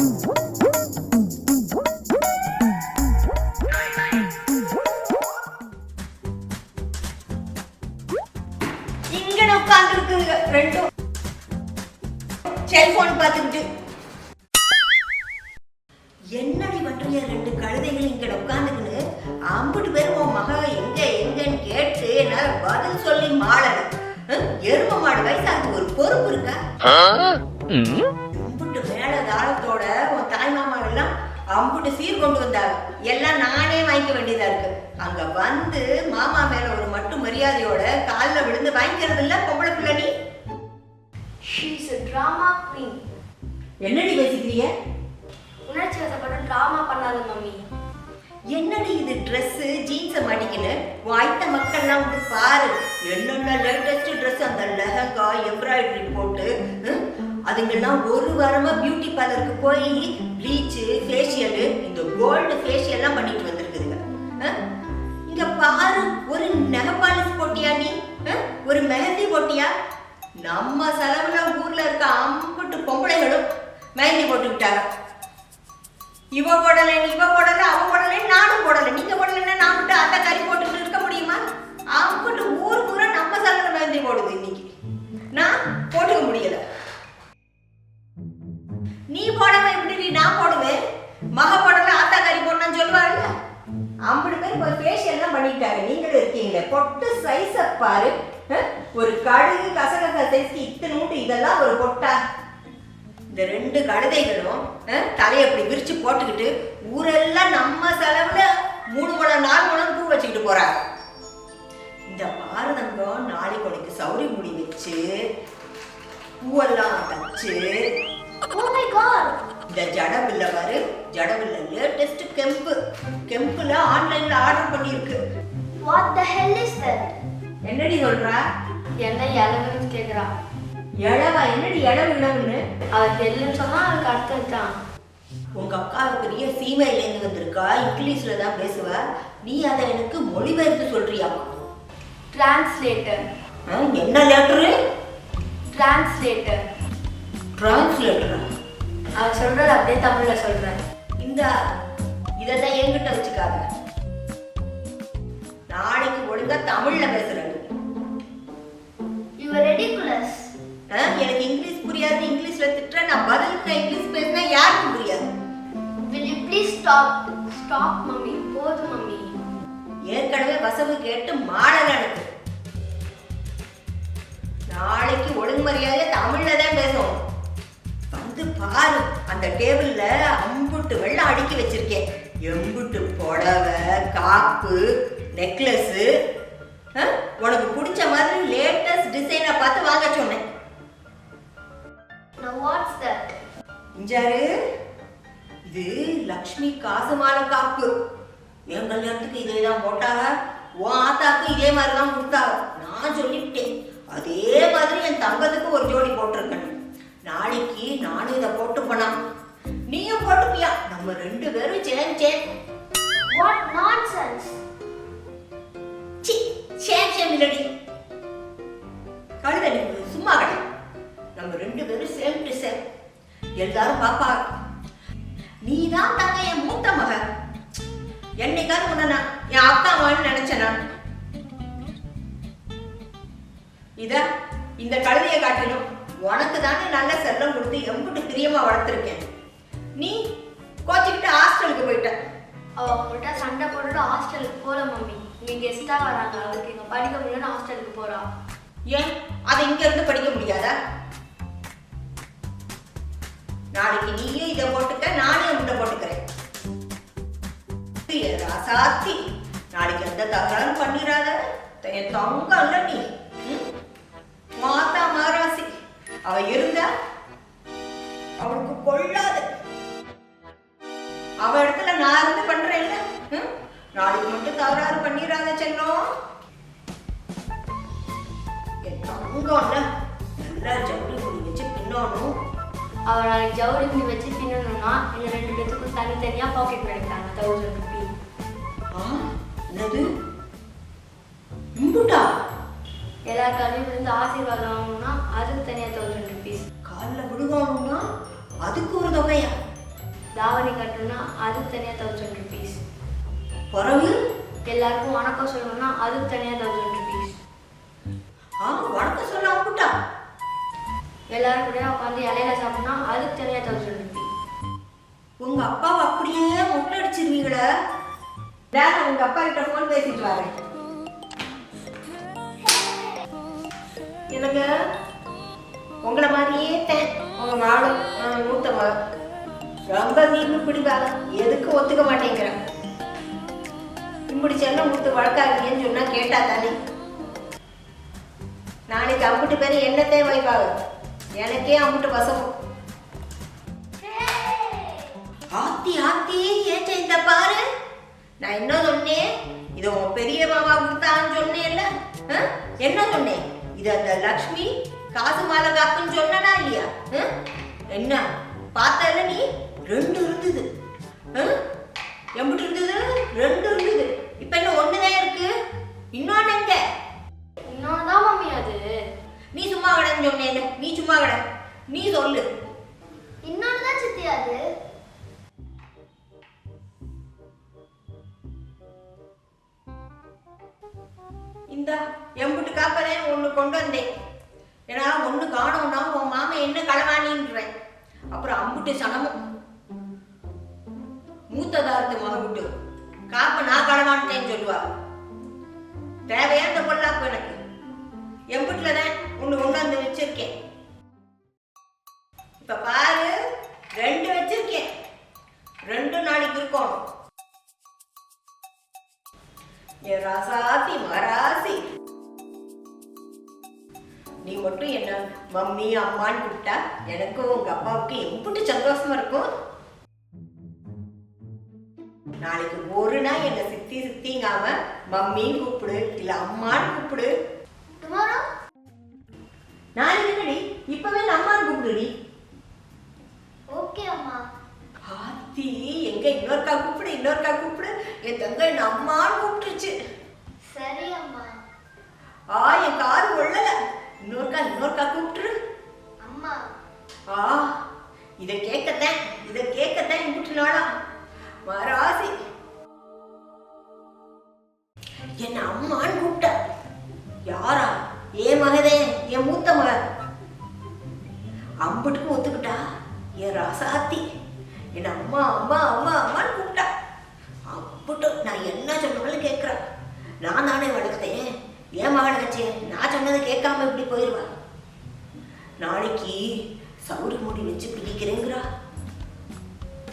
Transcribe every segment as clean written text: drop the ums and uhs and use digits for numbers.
இங்க உட்கார்ந்து இருக்குங்க ரெண்டும் செல்போன் பார்த்துக்கிட்டு. என்னடி பண்றிய ரெண்டு கழுதைகள் இங்க உட்காந்துக்கின்னு அம்பிட்டு பேரும் உன் மக எங்க எங்கன்னு கேட்டு என்னால பதில் சொல்லி மாளல. எரும மாடு வயசாக ஒரு பொறுப்பு இருக்கா? அம்புட்டு மேல தாளத்தோட உன் தாய் மாமா எல்லாம் அம்புட்டு சீர் கொண்டு வந்தாங்க. எல்லாம் நானே வாங்கிக்க வேண்டியதா இருக்கு. அங்க வந்து மாமா மேல ஒரு மட்டு மரியாதையோட காலில் விழுந்து வாங்கிக்கிறது இல்ல பொம்பளை பிள்ளை நீ. She is a drama queen. என்னடி பேசிக்கிறிய? உணர்ச்சி வசப்பட்டு டிராமா பண்ணாத மம்மி. என்னடி இது ட்ரெஸ் ஜீன்ஸை மாட்டிக்கின்னு வாய்த்த மக்கள்லாம் வந்து பாரு என்னென்ன லேட்டஸ்ட் ட்ரெஸ், அந்த லெஹங்கா எம்ப்ராய்டரி போட்டு அதுங்கெல்லாம் ஒரு வாரமா பியூட்டி பார்லருக்கு போய் ப்ளீச்சு ஃபேஷியலு இந்த கோல்டு ஃபேஷியல்லாம் பண்ணிட்டு வந்திருக்குதுங்க. இங்க பாரு ஒரு நெகபாலிஸ் போட்டியா நீ, ஒரு மெஹந்தி போட்டியா? நம்ம செலவுல ஊர்ல இருக்க அம்புட்டு பொம்பளைகளும் மெஹந்தி போட்டுக்கிட்டாங்க. இவ போடல இவ போடல அவ போடல நானும் போடல, நீங்க போடலன்னா நான் மட்டும் அந்த கறி போட்டுட்டு இருக்க முடியுமா? அம்புட்டு ஊர் பூரா நம்ம செலவுல மெஹந்தி போடுது. இன்னைக்கு நான் போட்டுக்க முடியல. நீ போடாம எப்படி நான் போடுவேன்? மக போடல ஆத்தா கறி போடணும்னு சொல்லுவாங்கல்ல. அம்புட்டு பேர் ஒரு ஃபேஷியல்லாம் பண்ணிட்டாங்க. நீங்களும் இருக்கீங்களே பொட்டு சைஸ பாரு. ஒரு கடுகு கசகச சைஸ்க்கு இத்தனூட்டு இதெல்லாம் ஒரு பொட்டா? இந்த ரெண்டு கழுதைகளும் தலையை அப்படி விரிச்சு போட்டுக்கிட்டு ஊரெல்லாம் நம்ம செலவுல 3 முழம் 4 முழம் பூ வச்சுக்கிட்டு போறாங்க. இந்த பாரதங்கம் நாளைக்கு உனக்கு சௌரி முடி வச்சு பூவெல்லாம் தச்சு, Oh my god. இந்த ஜடபில்ல பாரு, ஜடபில்ல லேட்டஸ்ட் கெம்புல ஆன்லைன்ல ஆர்டர் பண்ணிருக்கு. What the hell is that? என்னடி சொல்றா? என்ன இளவுன்னு கேக்குறா. எழவா? என்னடி இளவுன்னு? அவருக்கு எல்லுன்னு சொன்னா அதுக்கு அர்த்தம் தான். உங்க அக்கா பெரிய சீமையிலேருந்து வந்திருக்கா, இங்கிலீஷ்ல தான் பேசுவா. நீ அதை எனக்கு மொழிபெயர்த்து சொல்றியா? டிரான்ஸ்லேட்டர். என்ன லெட்டரு? டிரான்ஸ்லேட்டர். டிரான்ஸ்லேட்டரா? அவ சொல்றது அப்படியே தமிழ்ல சொல்றேன். இந்த இதான் என்கிட்ட வச்சுக்காத. நாளைக்கு ஒழுங்கா தமிழ்ல பேசுறேன். You are ridiculous. எனக்கு இங்கிலீஷ் புரியாது, இங்கிலீஷ்ல திட்டுற. நான் பதிலுக்கு இங்கிலீஷ் பேசினா யாருக்கும் புரியாது. Will you please stop? Stop mummy. போதும் மம்மி. ஏற்கனவே வசவு கேட்டு மாடல எனக்கு. நாளைக்கு ஒழுங்கு மரியாதையா தமிழ்ல தான் பேசுவோம். வந்து பாரு, அந்த டேபிள்ல அம்புட்டு வெள்ளம் அடுக்கி வச்சிருக்கேன். எம்புட்டு புடவை, காப்பு, நெக்லஸ், உனக்கு பிடிச்ச மாதிரி லேட்டஸ்ட் டிசைனை பார்த்து வாங்க சொன்னேன். Now what's that? இஞ்சாரு, இது லக்ஷ்மி காசுமால காப்பு. என் கல்யாணத்துக்கு இதே தான் போட்டாங்க, உன் ஆத்தாக்கு இதே மாதிரி தான் கொடுத்தாங்க. நான் சொல்லிவிட்டேன், அதே மாதிரி என் தங்கத்துக்கு ஒரு ஜோடி போட்டிருக்கேன். நாளைக்கு நானும் இதை போட்டு போனா நீயும் போட்டுப்பியா? நம்ம 2 பேரும் சேம். What nonsense. சேம் இல்லடி கழுத, சும்மா கடை. நம்ம 2 பேரும் சேம் டு சேம். எல்லாரும் பாப்பா, நீ தான் தாங்க என் மூத்த மக. என்னைக்காவது உன்ன என் அக்கா மகன்னு நினைச்சேனா? இந்த கழுதையை காட்டிலும் உனக்கு தானே நல்ல செல்லம் கொடுத்து எம்பிட்டு பிரியமா வளர்த்துருக்கேன். நீ கோச்சிக்கிட்டு ஹாஸ்டலுக்கு போயிட்ட. அவ அவங்கள்ட்ட சண்டை போட்டுட்டு ஹாஸ்டலுக்கு போல மம்மி. இங்க கெஸ்டா வராங்க, அவளுக்கு இங்க படிக்க முடியலன்னு ஹாஸ்டலுக்கு போறா. ஏன் அதை இங்க இருந்து படிக்க முடியாதா? நாளைக்கு நீயும் இதை போட்டுக்க, நானும் இதை போட்டுக்கிறேன். ராசாத்தி, நாளைக்கு எந்த தகவலும் பண்ணிடாத. தங்கம் இல்ல நீ, மாதா மாராசி. அவ இருந்தா அவளுக்கு கொள்ளாது. அவ இடத்துல நான் இருந்து பண்றேன். நாளைக்கு மட்டும் தகராறு பண்ணிடாத செல்லம். என் தங்கம்ல நல்லா ஜவுளி முடி வச்சு பின்னணும். அவ நாளைக்கு ஜவுளி முடி வச்சு பின்னணும்னா எங்க 2 பேத்துக்கும் தனித்தனியா பாக்கெட் கிடைக்கிறாங்க 1000 ரூபாய். என்னது இம்புட்டா? எல்லா காலையும் விழுந்து ஆசீர்வாதம் வாங்கணும்னா அதுக்கு தனியா 1000 ரூபாய். காலில் விழுவாங்கன்னா அதுக்கு ஒரு தொகையா? தாவணி கட்டணும்னா அதுக்கு தனியாக 1000 rupees. பிறகு எல்லாருக்கும் வணக்கம் சொல்லணும்னா அதுக்கு தனியாக 1000 rupees. வணக்கம் சொல்ல அம்புட்டா. எல்லாரும் கூட உட்காந்து இலையில சாப்பிட்டோம்னா அதுக்கு தனியாக 1000 rupees. உங்க அப்பாவை அப்படியே முட்டை அடிச்சிருவீங்களா? நான் உங்க அப்பா கிட்ட ஃபோன் பேசிட்டு வரேன். எனக்கு உங்களை மாதிரியே உங்க மாடும் மூத்த மகன் ரொம்ப வீம்பு பிடிப்பாங்க. எதுக்கு ஒத்துக்க மாட்டேங்கிறேன். இப்படி செல்லம் கொடுத்து வழக்காகிறீங்கன்னு சொன்னா கேட்டா தானே. நாளைக்கு அம்புட்டு பேர் என்னத்தே வைப்பாங்க. எனக்கே அம்புட்டு பசமும். ஆத்தி ஆத்தி ஏன் இந்த பாரு. நான் என்ன சொன்னேன்? இது உன் பெரிய மாமா கொடுத்தான்னு சொன்னேன்ல. என்ன சொன்னேன்? இது அந்த லக்ஷ்மி காசு மாலை காப்புன்னு சொன்னா இல்லையா? என்ன பார்த்தல நீ? 2 இருந்தது. எம்பிட்டு இருந்தது? 2 இருந்தது. இப்ப என்ன 1 தான் இருக்கு. இன்னொன்னு எங்க? இன்னொன்னு தான் மம்மி அது. நீ சும்மா கடன்னு சொன்னேன். நீ சும்மா கட. நீ சொல்லு. இன்னொன்னு தான் சித்தி அது. இந்த எம்பிட்டு காப்பதே 1 கொண்டு வந்தேன். ஏன்னா 1 காணோம்னா உன் மாமா என்ன களவாணின்றேன். அப்புறம் அம்புட்டு சனமும் மூத்ததாரத்து மகவிட்டு காப்ப நான் களவான்ட்டேன்னு சொல்லுவா. தேவையான பொருளாப்பு எனக்கு. எம்பிட்டுல தான் 1 கொண்டு வந்து வச்சிருக்கேன். இப்ப பாரு 2 வச்சிருக்கேன். 2 நாளைக்கு இருக்கணும். என் ராசாத்தி மராசி. நீ மட்டும் என்ன மம்மி அம்மான்னு கூப்பிட்டா எனக்கும் உங்க அப்பாவுக்கு எம்பிட்டு சந்தோஷமா இருக்கும். நாளைக்கு ஒரு நாள் என்ன சித்திங்காம மம்மின்னு கூப்பிடு, இல்ல அம்மான்னு கூப்பிடு. நாளைக்கு என்னடி இப்பவே அம்மான்னு கூப்பிடுடி. ஓகே அம்மா. ஆத்தி எங்க இன்னொருக்கா கூப்பிடு. என் தங்க என்ன அம்மான்னு கூப்பிட்டுருச்சு. சரி அம்மா. என் காது ஒள்ளல. இன்னொருக்கா கூப்பிட்டுரு. அம்மா. இதை கேட்கத்தான் இம்புட்டு நாளா மராசி. என்ன அம்மான்னு கூப்பிட்ட. யாரா? ஏன் மகதே, என் மூத்த மகன். அம்புட்டுக்கு ஒத்துக்கிட்டா என் ராசாத்தி. என்ன அம்மா அம்மா அம்மா அம்மான்னு கூப்பிட்டா. அம்புட்டு நான் என்ன சொன்னாலும் கேட்கிறேன். நான் தானே வளர்த்தேன். ஏன் மகன் வச்சே நான் சொன்னதை கேட்காம இப்படி போயிடுவா. நாளைக்கு சவுரி மூடி வச்சு பிடிக்கிறேங்கிறா,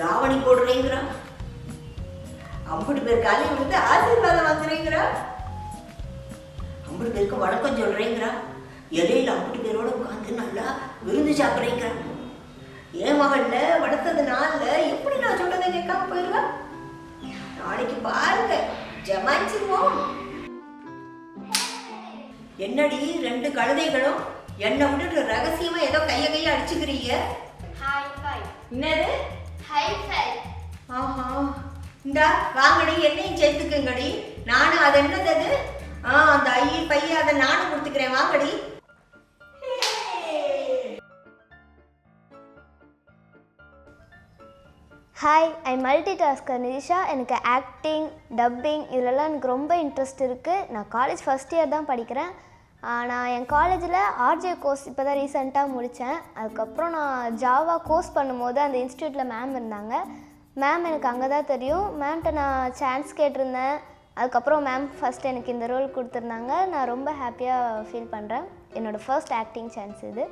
தாவணி போடுறேங்கிறா, அம்புட்டு பேர் காலையில் விழுந்து ஆசீர்வாதம் வாங்குறேங்கிறா, அம்புட்டு பேருக்கு வணக்கம் சொல்றேங்கிறா, இலையில அம்புட்டு பேரோட உட்காந்து நல்லா விருந்து சாப்பிட்றேங்கிறா. என் மகன்ல வளர்த்தது நாள்ல எப்படி நான் சொன்னதை கேட்காம போயிடுவா. நாளைக்கு பாருங்க ஜமாச்சிருவோம். என்னடி 2 கழுதைகளும் என்னை விட்டுட்டு ரகசியமா ஏதோ கைய அடிச்சுக்கிறீங்க? என்னது? இந்தா வாங்கடி, என்னையும் சேர்த்துக்குங்கடி. நானும் அது என்னது அது அந்த பைய அதை நானும் கொடுத்துக்கிறேன். வாங்கடி. ஹாய், ஐ மல்டிடாஸ்கர் நிதிஷா. எனக்கு ஆக்டிங், டப்பிங் இதிலெல்லாம் எனக்கு ரொம்ப இன்ட்ரெஸ்ட் இருக்குது. நான் காலேஜ் ஃபஸ்ட் இயர் தான் படிக்கிறேன். நான் என் காலேஜில் ஆர்ஜே கோர்ஸ் இப்போ தான் ரீசெண்டாக முடித்தேன். அதுக்கப்புறம் நான் ஜாவா கோர்ஸ் பண்ணும்போது அந்த இன்ஸ்டியூட்டில் மேம் இருந்தாங்க. மேம் எனக்கு அங்கே தான் தெரியும். மேம்கிட்ட நான் சான்ஸ் கேட்டிருந்தேன். அதுக்கப்புறம் மேம் ஃபஸ்ட் எனக்கு இந்த ரோல் கொடுத்துருந்தாங்க. நான் ரொம்ப ஹாப்பியாக ஃபீல் பண்ணுறேன். என்னோடய ஃபர்ஸ்ட் ஆக்டிங் சான்ஸ் இது.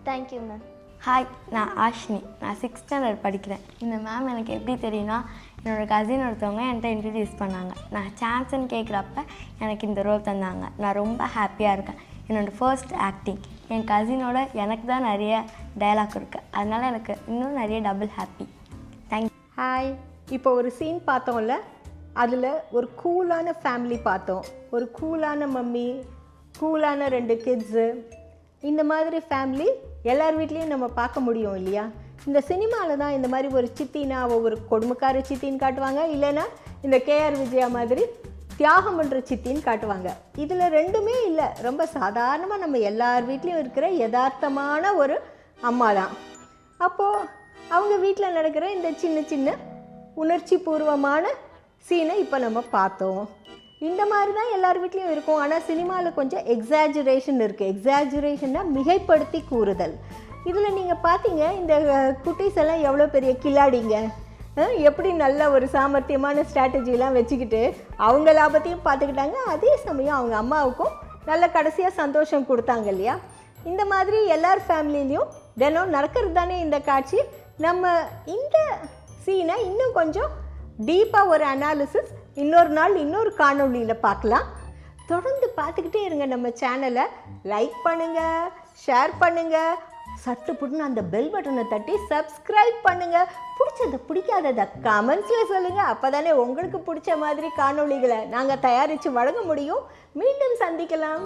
Thank you ma'am. ஹாய், நான் ஆஷ்னி. நான் 6th ஸ்டாண்டர்ட் படிக்கிறேன். இந்த மேம் எனக்கு எப்படி தெரியும்னா, என்னோடய கசின் ஒருத்தவங்க என்கிட்ட இன்ட்ரடியூஸ் பண்ணாங்க. நான் சான்ஸ்ன்னு கேட்குறப்ப எனக்கு இந்த ரோல் தந்தாங்க. நான் ரொம்ப ஹாப்பியாக இருக்கேன். என்னோடய ஃபர்ஸ்ட் ஆக்டிங். என் கசினோட எனக்கு தான் நிறைய டைலாக் இருக்குது. அதனால் எனக்கு இன்னும் நிறைய டபுள் ஹாப்பி. தேங்க்யூ. ஹாய், இப்போ ஒரு சீன் பார்த்தோம்ல, அதில் ஒரு கூலான ஃபேமிலி பார்த்தோம். ஒரு கூலான மம்மி, கூலான 2 கிட்ஸு. இந்த மாதிரி ஃபேமிலி எல்லார் வீட்லேயும் நம்ம பார்க்க முடியும் இல்லையா? இந்த சினிமாவில் தான் இந்த மாதிரி ஒரு சித்தினா ஒரு கொடுமைக்கார சித்தின்னு காட்டுவாங்க, இல்லைன்னா இந்த கேஆர் விஜயா மாதிரி தியாகம் பண்ணுற சித்தின்னு காட்டுவாங்க. இதில் 2மே இல்லை. ரொம்ப சாதாரணமாக நம்ம எல்லார் வீட்லேயும் இருக்கிற யதார்த்தமான ஒரு அம்மா தான். அப்போது அவங்க வீட்டில் நடக்கிற இந்த சின்ன சின்ன உணர்ச்சி பூர்வமான சீனை இப்போ நம்ம பார்த்தோம். இந்த மாதிரி தான் எல்லார் வீட்லேயும் இருக்கும். ஆனால் சினிமாவில் கொஞ்சம் எக்ஸாஜுரேஷன் இருக்குது. எக்ஸாஜுரேஷன்னா மிகைப்படுத்தி கூறுதல். இதில் நீங்கள் பார்த்தீங்க இந்த குட்டீஸ் எல்லாம் எவ்வளோ பெரிய கில்லாடிங்க, எப்படி நல்ல ஒரு சாமர்த்தியமான ஸ்ட்ராட்டஜிலாம் வச்சுக்கிட்டு அவங்க லாபத்தையும் பார்த்துக்கிட்டாங்க, அதே சமயம் அவங்க அம்மாவுக்கும் நல்ல கடைசியாக சந்தோஷம் கொடுத்தாங்க இல்லையா. இந்த மாதிரி எல்லார் ஃபேமிலிலையும் தினம் நடக்கிறது தானே இந்த காட்சி. நம்ம இந்த சீனை இன்னும் கொஞ்சம் டீப்பாக ஒரு அனாலிசிஸ் இன்னொரு நாள் இன்னொரு காணொளியில் பார்க்கலாம். தொடர்ந்து பார்த்துக்கிட்டே இருங்க. நம்ம சேனலை லைக் பண்ணுங்கள், ஷேர் பண்ணுங்கள், சட்டு புட்டுன்னு அந்த பெல் பட்டனை தட்டி சப்ஸ்கிரைப் பண்ணுங்கள். பிடிச்சதை பிடிக்காததை கமெண்ட்ஸில் சொல்லுங்கள். அப்போ தானே உங்களுக்கு பிடிச்ச மாதிரி காணொளிகளை நாங்கள் தயாரித்து வழங்க முடியும். மீண்டும் சந்திக்கலாம்.